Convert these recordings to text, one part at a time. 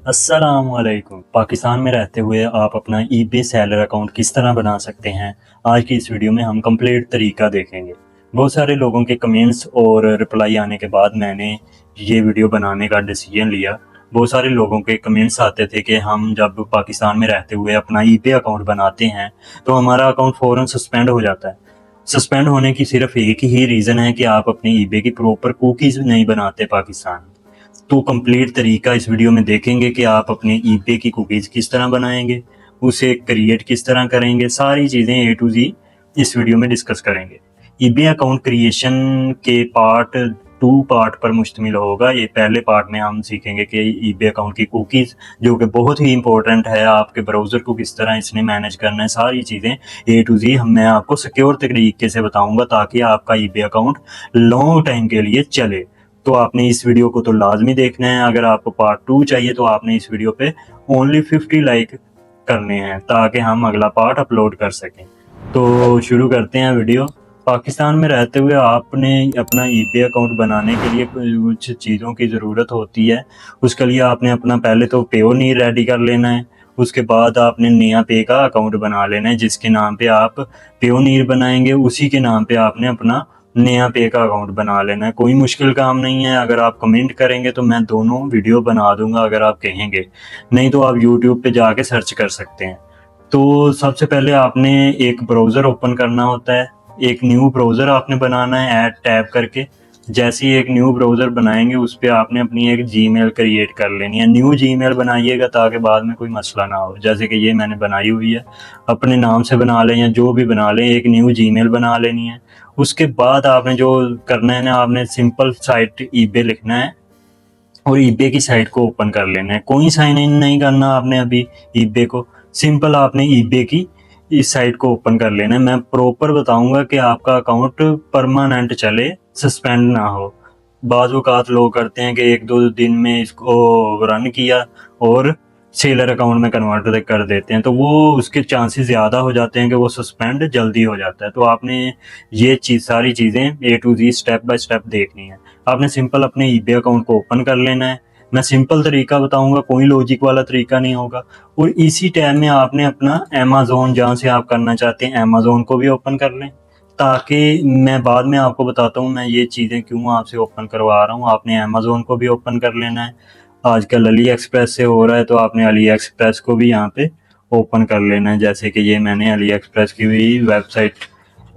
अस्सलामुअलैकुम। पाकिस्तान में रहते हुए आप अपना ईबे सेलर अकाउंट किस तरह बना सकते हैं? आज की इस वीडियो में हम कंप्लीट तरीका देखेंगे। बहुत सारे लोगों के कमेंट्स और रिप्लाई आने के बाद मैंने ये वीडियो बनाने का डिसीजन लिया। बहुत सारे लोगों के कमेंट्स आते थे कि हम जब पाकिस्तान में रहते हुए अपना ईबे अकाउंट बनाते हैं तो हमारा अकाउंट फ़ौरन सस्पेंड हो जाता है। सस्पेंड होने की सिर्फ एक ही रीज़न है कि आप अपनी ईबे की प्रॉपर कुकीज़ नहीं बनाते पाकिस्तान में। तो कंप्लीट तरीका इस वीडियो में देखेंगे कि आप अपने ईबे की कुकीज़ किस तरह बनाएंगे, उसे क्रिएट किस तरह करेंगे, सारी चीज़ें ए टू जी इस वीडियो में डिस्कस करेंगे। ईबे अकाउंट क्रिएशन के पार्ट 2 पार्ट पर मुश्तमिल होगा। ये पहले पार्ट में हम सीखेंगे कि ईबे अकाउंट की कुकीज़ जो कि बहुत ही इंपॉर्टेंट है, आपके ब्राउज़र को किस तरह इसने मैनेज करना है, सारी चीज़ें ए टू जी मैं आपको सिक्योर तरीके से बताऊँगा ताकि आपका ईबे अकाउंट लॉन्ग टाइम के लिए चले। तो आपने इस वीडियो को तो लाजमी देखना है। अगर आपको पार्ट 2 चाहिए तो आपने इस वीडियो पे ओनली 50 लाइक करने हैं ताकि हम अगला पार्ट अपलोड कर सकें। तो शुरू करते हैं वीडियो। पाकिस्तान में रहते हुए आपने अपना ईबे अकाउंट बनाने के लिए कुछ चीज़ों की ज़रूरत होती है। उसके लिए आपने अपना पहले तो पेओनीर रेडी कर लेना है। उसके बाद आपने नया पे का अकाउंट बना लेना है। जिसके नाम पे आप पेओनीर बनाएंगे उसी के नाम पे आपने अपना नया पे का अकाउंट बना लेना है। कोई मुश्किल काम नहीं है। अगर आप कमेंट करेंगे तो मैं दोनों वीडियो बना दूंगा अगर आप कहेंगे, नहीं तो आप यूट्यूब पे जाके सर्च कर सकते हैं। तो सबसे पहले आपने एक ब्राउज़र ओपन करना होता है। एक न्यू ब्राउज़र आपने बनाना है ऐड टैब करके। जैसे ही एक न्यू ब्राउज़र बनाएंगे उस पर आपने अपनी एक जीमेल क्रिएट कर लेनी है। न्यू जीमेल बनाइएगा ताकि बाद में कोई मसला ना हो। जैसे कि ये मैंने बनाई हुई है, अपने नाम से बना लें या जो भी बना लें, एक न्यू जीमेल बना लेनी है। उसके बाद आपने जो करना है ना, आपने सिंपल साइट ईबे लिखना है और ईबे की साइट को ओपन कर लेना है। कोई साइन इन नहीं करना आपने अभी ईबे को, सिंपल आपने ईबे की इस साइट को ओपन कर लेना है। मैं प्रॉपर बताऊंगा कि आपका अकाउंट परमानेंट चले, सस्पेंड ना हो। बाज़ औक़ात लोग करते हैं कि 1-2 दिन में इसको रन किया और सेलर अकाउंट में कन्वर्ट कर देते हैं, तो वो उसके चांसेस ज़्यादा हो जाते हैं कि वो सस्पेंड जल्दी हो जाता है। तो आपने ये चीज़ सारी चीज़ें A to Z step by step देखनी है। आपने सिंपल अपने ईबे अकाउंट को ओपन कर लेना है। मैं सिंपल तरीका बताऊंगा, कोई लॉजिक वाला तरीका नहीं होगा। और इसी टाइम में आपने अपना अमेज़न, जहाँ से आप करना चाहते हैं अमेज़न को भी ओपन कर लें, ताकि मैं बाद में आपको बताता हूँ मैं ये चीज़ें क्यों आपसे ओपन करवा रहा हूँ। आपने अमेज़न को भी ओपन कर लेना है। आजकल अली एक्सप्रेस से हो रहा है तो आपने अली एक्सप्रेस को भी यहाँ पे ओपन कर लेना है। जैसे कि ये मैंने अली एक्सप्रेस की भी वेबसाइट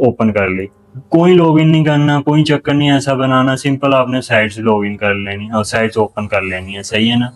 ओपन कर ली। कोई लॉगिन नहीं करना, कोई चक्कर नहीं ऐसा बनाना, सिंपल आपने साइट्स लॉगिन कर लेनी और साइट्स ओपन कर लेनी है, सही है ना।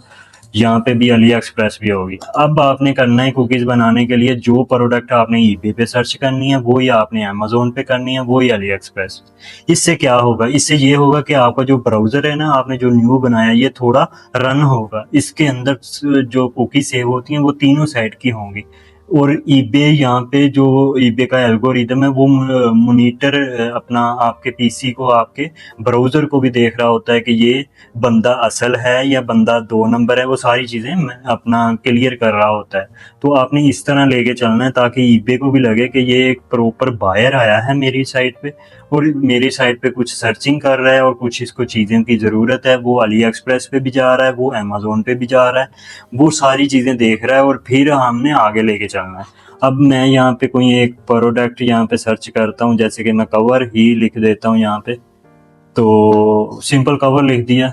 यहाँ पे भी अली एक्सप्रेस भी होगी। अब आपने करना है कुकीज़ बनाने के लिए जो प्रोडक्ट आपने ईबे पे सर्च करनी है वही आपने अमेज़न पे करनी है, वही अली एक्सप्रेस। इससे क्या होगा, इससे ये होगा कि आपका जो ब्राउज़र है ना, आपने जो न्यू बनाया, ये थोड़ा रन होगा। इसके अंदर जो कुकी सेव होती हैं वो तीनों साइट की होंगी। और ईबे, यहाँ पे जो ईबे का एल्गोरिदम है वो मॉनिटर अपना आपके पीसी को, आपके ब्राउज़र को भी देख रहा होता है कि ये बंदा असल है या बंदा 2 नंबर है। वो सारी चीज़ें अपना क्लियर कर रहा होता है। तो आपने इस तरह लेके चलना है ताकि ईबे को भी लगे कि ये एक प्रॉपर बायर आया है मेरी साइट पे और मेरी साइट पे कुछ सर्चिंग कर रहा है और कुछ इसको चीज़ों की ज़रूरत है। वो अली एक्सप्रेस पे भी जा रहा है, वो अमेज़न पे भी जा रहा है, वो सारी चीज़ें देख रहा है और फिर हमने आगे लेके चलना है। अब मैं यहाँ पे कोई एक प्रोडक्ट यहाँ पे सर्च करता हूँ, जैसे कि मैं कवर ही लिख देता हूँ यहाँ पे। तो सिंपल कवर लिख दिया,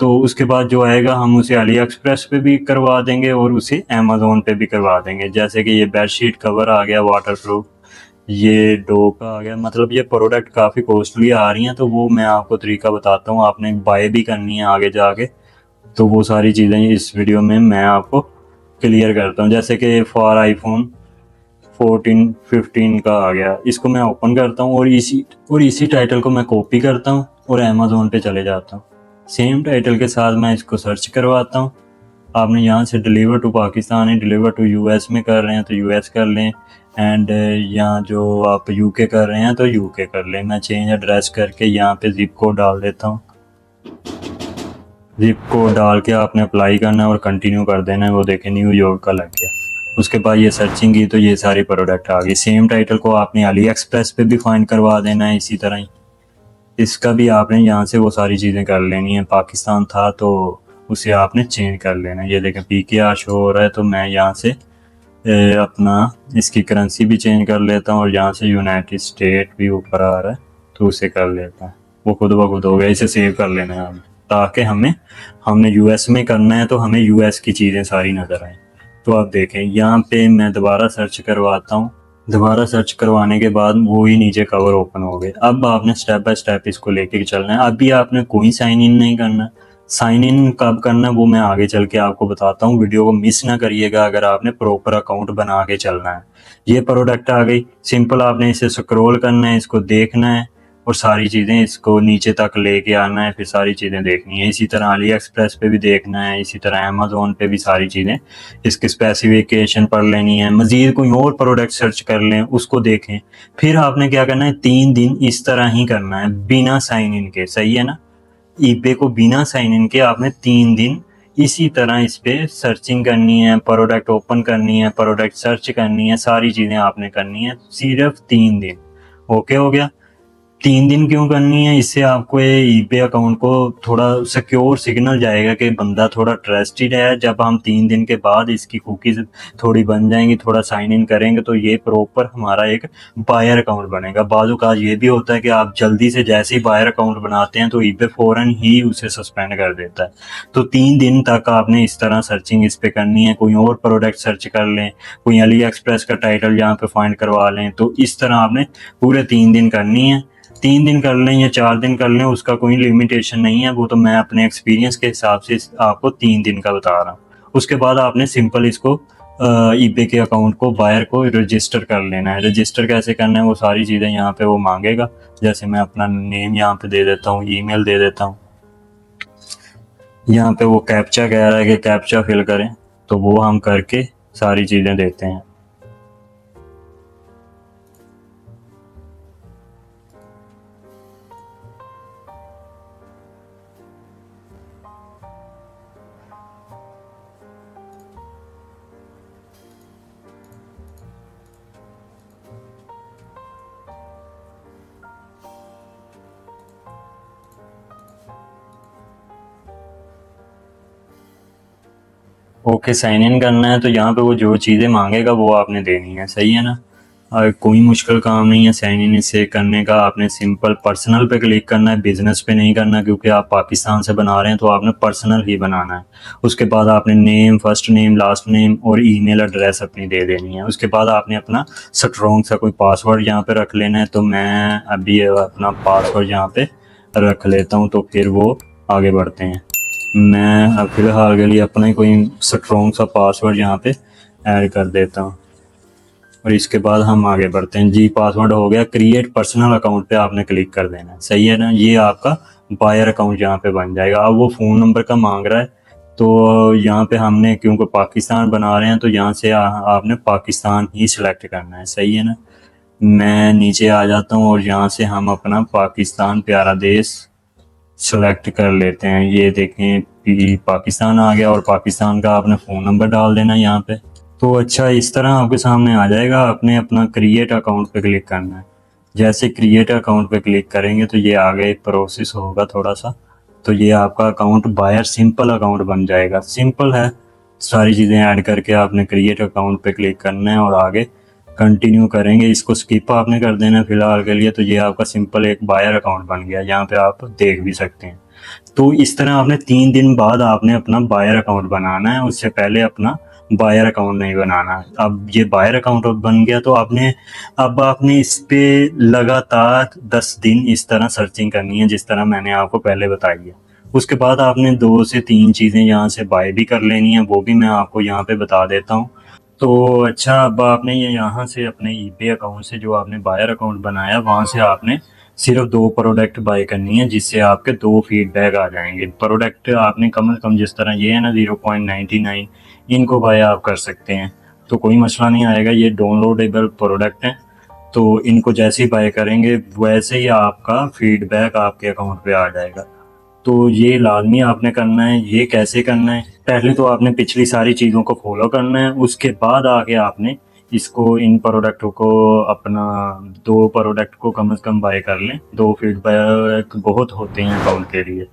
तो उसके बाद जो आएगा हम उसे अली एक्सप्रेस पे भी करवा देंगे और उसे अमेज़न पे भी करवा देंगे। जैसे कि ये बेडशीट कवर आ गया वाटरप्रूफ, ये डॉग का आ गया। मतलब ये प्रोडक्ट काफ़ी कॉस्टली आ रही हैं, तो वो मैं आपको तरीका बताता हूँ, आपने बाय भी करनी है आगे जाके। तो वो सारी चीज़ें इस वीडियो में मैं आपको क्लियर करता हूँ। जैसे कि फॉर आईफोन 14 15 का आ गया, इसको मैं ओपन करता हूँ और इसी टाइटल को मैं कॉपी करता हूँ और अमेज़न पे चले जाता हूँ। सेम टाइटल के साथ मैं इसको सर्च करवाता हूँ। आपने यहाँ से डिलीवर टू पाकिस्तान है, डिलीवर टू यूएस में कर रहे हैं तो यूएस कर लें, एंड यहाँ जो आप यूके कर रहे हैं तो यूके कर लें। मैं चेंज एड्रेस करके यहाँ पे जिप कोड डाल देता हूँ। जिप कोड डाल के आपने अप्लाई करना है और कंटिन्यू कर देना है। वो देखें न्यूयॉर्क का लग गया। उसके बाद ये सर्चिंग की तो ये सारी प्रोडक्ट आ गई। सेम टाइटल को आपने अली एक्सप्रेस पे भी फाइंड करवा देना है इसी तरह ही। इसका भी आपने यहाँ से वो सारी चीज़ें कर लेनी है। पाकिस्तान था तो उसे आपने चेंज कर लेना है। ये देखें PKR शो हो रहा है, तो मैं यहाँ से अपना इसकी करेंसी भी चेंज कर लेता हूँ और यहाँ से यूनाइटेड स्टेट भी ऊपर आ रहा है तो उसे कर लेता हूँ। वो खुद ब खुद हो गया। इसे सेव कर लेना है हमें, ताकि हमने US में करना है तो हमें US की चीज़ें सारी नज़र आए। तो आप देखें यहाँ पे मैं दोबारा सर्च करवाता हूँ। दोबारा सर्च करवाने के बाद वो ही नीचे कवर ओपन हो गए। अब आपने स्टेप बाय स्टेप इसको लेके चलना है। अभी आपने कोई साइन इन नहीं करना। साइन इन कब करना है वो मैं आगे चल के आपको बताता हूँ। वीडियो को मिस ना करिएगा अगर आपने प्रॉपर अकाउंट बना के चलना है। ये प्रोडक्ट आ गई, सिंपल आपने इसे स्क्रॉल करना है, इसको देखना है और सारी चीज़ें इसको नीचे तक लेके आना है, फिर सारी चीज़ें देखनी है। इसी तरह अली एक्सप्रेस पे भी देखना है, इसी तरह अमेज़ोन पे भी सारी चीज़ें इसकी स्पेसिफिकेशन पढ़ लेनी है। मज़ीद कोई और प्रोडक्ट सर्च कर लें, उसको देखें। फिर आपने क्या करना है, 3 दिन इस तरह ही करना है बिना साइन इन के। सही है ना? ईबे को बिना साइन इन के आपने 3 दिन इसी तरह इस पे सर्चिंग करनी है, प्रोडक्ट ओपन करनी है, प्रोडक्ट सर्च करनी है, सारी चीज़ें आपने करनी है सिर्फ 3 दिन। ओके हो गया? 3 दिन क्यों करनी है? इससे आपको ये ईबे अकाउंट को थोड़ा सिक्योर सिग्नल जाएगा कि बंदा थोड़ा ट्रस्टेड है। जब हम 3 दिन के बाद इसकी कुकीज़ थोड़ी बन जाएंगी, थोड़ा साइन इन करेंगे, तो ये प्रॉपर हमारा एक बायर अकाउंट बनेगा। बाज़ औक़ात ये भी होता है कि आप जल्दी से जैसे ही बायर अकाउंट बनाते हैं तो ईबे फ़ौरन ही उसे सस्पेंड कर देता है। तो 3 दिन तक आपने इस तरह सर्चिंग इस पे करनी है। कोई और प्रोडक्ट सर्च कर लें, कोई अली एक्सप्रेस का टाइटल यहाँ पे फाइंड करवा लें, तो इस तरह आपने पूरे 3 दिन करनी है। 3 दिन कर लें या 4 दिन कर लें, उसका कोई लिमिटेशन नहीं है। वो तो मैं अपने एक्सपीरियंस के हिसाब से आपको 3 दिन का बता रहा हूँ। उसके बाद आपने सिंपल इसको ईबे के अकाउंट को, बायर को रजिस्टर कर लेना है। रजिस्टर कैसे करना है वो सारी चीज़ें यहाँ पे वो मांगेगा। जैसे मैं अपना नेम यहाँ पे दे देता हूँ, ईमेल दे देता हूँ। यहाँ पे वो कैप्चा कह रहा है कि कैप्चा फिल करें, तो वो हम करके सारी चीज़ें देते हैं। ओके, साइन इन करना है तो यहाँ पे वो जो चीज़ें मांगेगा वो आपने देनी है। सही है ना? और कोई मुश्किल काम नहीं है साइन इन इसे करने का। आपने सिंपल पर्सनल पे क्लिक करना है, बिजनेस पे नहीं करना, क्योंकि आप पाकिस्तान से बना रहे हैं तो आपने पर्सनल ही बनाना है। उसके बाद आपने name, first name, last name और ईमेल एड्रेस अपनी दे देनी है। उसके बाद आपने अपना स्ट्रॉन्ग सा कोई पासवर्ड यहाँ पे रख लेना है। तो मैं अभी अपना पासवर्ड यहाँ पे रख लेता हूँ, तो फिर वो आगे बढ़ते हैं। मैं अब फिलहाल के लिए अपना ही कोई स्ट्रॉन्ग सा पासवर्ड यहाँ पे ऐड कर देता हूँ और इसके बाद हम आगे बढ़ते हैं। जी, पासवर्ड हो गया। क्रिएट पर्सनल अकाउंट पे आपने क्लिक कर देना है। सही है ना? ये आपका बायर अकाउंट यहाँ पे बन जाएगा। अब वो फ़ोन नंबर का मांग रहा है, तो यहाँ पे हमने क्योंकि पाकिस्तान बना रहे हैं तो यहाँ से आपने पाकिस्तान ही सिलेक्ट करना है। सही है ना? मैं नीचे आ जाता हूँ और यहाँ से हम अपना पाकिस्तान प्यारा देश सेलेक्ट कर लेते हैं। ये देखें पाकिस्तान आ गया और पाकिस्तान का आपने फ़ोन नंबर डाल देना यहाँ पे। तो अच्छा, इस तरह आपके सामने आ जाएगा। आपने अपना क्रिएट अकाउंट पे क्लिक करना है। जैसे क्रिएट अकाउंट पे क्लिक करेंगे तो ये आगे प्रोसेस होगा थोड़ा सा, तो ये आपका अकाउंट बायर सिंपल अकाउंट बन जाएगा। सिंपल है, सारी चीज़ें ऐड करके आपने क्रिएट अकाउंट पे क्लिक करना है और आगे कंटिन्यू करेंगे। इसको स्किप आपने कर देना है फिलहाल के लिए। तो ये आपका सिंपल एक बायर अकाउंट बन गया, यहाँ पे आप देख भी सकते हैं। तो इस तरह आपने 3 दिन बाद आपने अपना बायर अकाउंट बनाना है, उससे पहले अपना बायर अकाउंट नहीं बनाना। अब ये बायर अकाउंट बन गया तो आपने इस पे लगातार 10 दिन इस तरह सर्चिंग करनी है, जिस तरह मैंने आपको पहले बताई है। उसके बाद आपने 2 से 3 चीज़ें यहाँ से बाय भी कर लेनी है, वो भी मैं आपको यहाँ पे बता देता हूँ। तो अच्छा, अब आपने ये यहाँ से अपने ईबे अकाउंट से जो आपने बायर अकाउंट बनाया वहाँ से आपने सिर्फ 2 प्रोडक्ट बाय करनी है, जिससे आपके 2 फीडबैक आ जाएंगे। प्रोडक्ट आपने कम से कम, जिस तरह ये है ना 0.99, इनको बाय आप कर सकते हैं, तो कोई मसला नहीं आएगा। ये डाउनलोडेबल प्रोडक्ट हैं, तो इनको जैसे ही बाय करेंगे वैसे ही आपका फीडबैक आपके अकाउंट पे आ जाएगा। तो ये लाजमी आपने करना है। ये कैसे करना है? पहले तो आपने पिछली सारी चीज़ों को फॉलो करना है, उसके बाद आके आपने इसको, इन प्रोडक्टों को, अपना 2 प्रोडक्ट को कम से कम बाय कर लें। 2 फीडबैक बहुत होते हैं अकाउंट के लिए।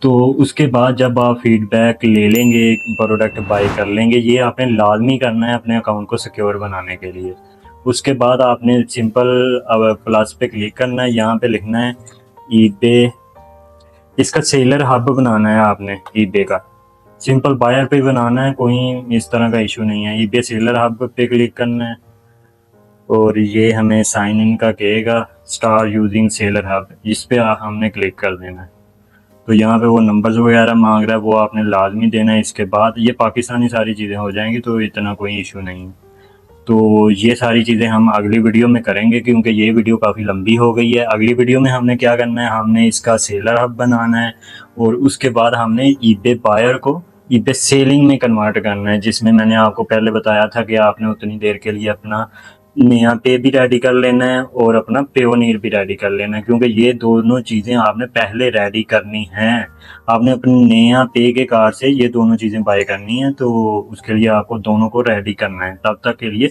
तो उसके बाद जब आप फीडबैक ले लेंगे, प्रोडक्ट बाय कर लेंगे, ये आपने लाजमी करना है अपने अकाउंट को सिक्योर बनाने के लिए। उसके बाद आपने सिंपल प्लस पे क्लिक करना है, यहाँ पे लिखना है ईबे, इसका सेलर हब बनाना है आपने ईबे का, सिंपल बायर पे बनाना है, कोई इस तरह का इशू नहीं है। ईबे सेलर हब पे क्लिक करना है और ये हमें साइन इन का कहेगा, स्टार यूजिंग सेलर हब, इस पे हमने क्लिक कर देना है। तो यहाँ पे वो नंबर्स वगैरह मांग रहा है, वो आपने लाजमी देना है। इसके बाद ये पाकिस्तानी सारी चीज़ें हो जाएंगी, तो इतना कोई इशू नहीं है। तो ये सारी चीज़ें हम अगली वीडियो में करेंगे, क्योंकि ये वीडियो काफ़ी लंबी हो गई है। अगली वीडियो में हमने क्या करना है, हमने इसका सेलर हब बनाना है और उसके बाद हमने ईबे बायर को ईबे सेलिंग में कन्वर्ट करना है, जिसमें मैंने आपको पहले बताया था कि आपने उतनी देर के लिए अपना नया पे भी रेडी कर लेना है और अपना पेयोनीर भी रेडी कर लेना है, क्योंकि ये दोनों चीज़ें आपने पहले रेडी करनी हैं। आपने अपने नया पे के कार्ड से ये दोनों चीज़ें बाय करनी है, तो उसके लिए आपको दोनों को रेडी करना है। तब तक के लिए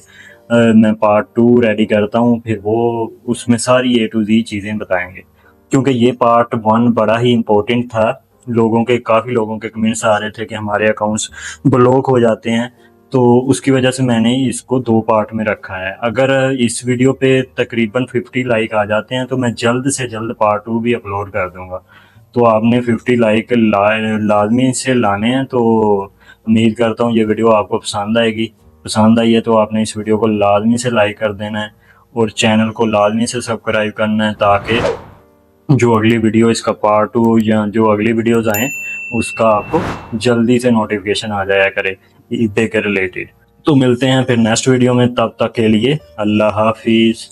मैं पार्ट 2 रेडी करता हूँ, फिर वो उसमें सारी A to Z चीज़ें बताएंगे, क्योंकि ये पार्ट 1 बड़ा ही इम्पोर्टेंट था। काफ़ी लोगों के कमेंट्स आ रहे थे कि हमारे अकाउंट्स ब्लॉक हो जाते हैं, तो उसकी वजह से मैंने इसको 2 पार्ट में रखा है। अगर इस वीडियो पे तकरीबन 50 लाइक आ जाते हैं तो मैं जल्द से जल्द पार्ट 2 भी अपलोड कर दूंगा। तो आपने 50 लाइक लाजमी से लाने हैं। तो उम्मीद करता हूँ ये वीडियो आपको पसंद आएगी। पसंद आई है तो आपने इस वीडियो को लाजमी से लाइक कर देना है और चैनल को लाजमी से सब्सक्राइब करना है, ताकि जो अगली वीडियो इसका पार्ट 2 या जो अगली वीडियोस आए उसका आपको जल्दी से नोटिफिकेशन आ जाया करे ईबे के रिलेटेड। तो मिलते हैं फिर नेक्स्ट वीडियो में, तब तक के लिए अल्लाह हाफिज़।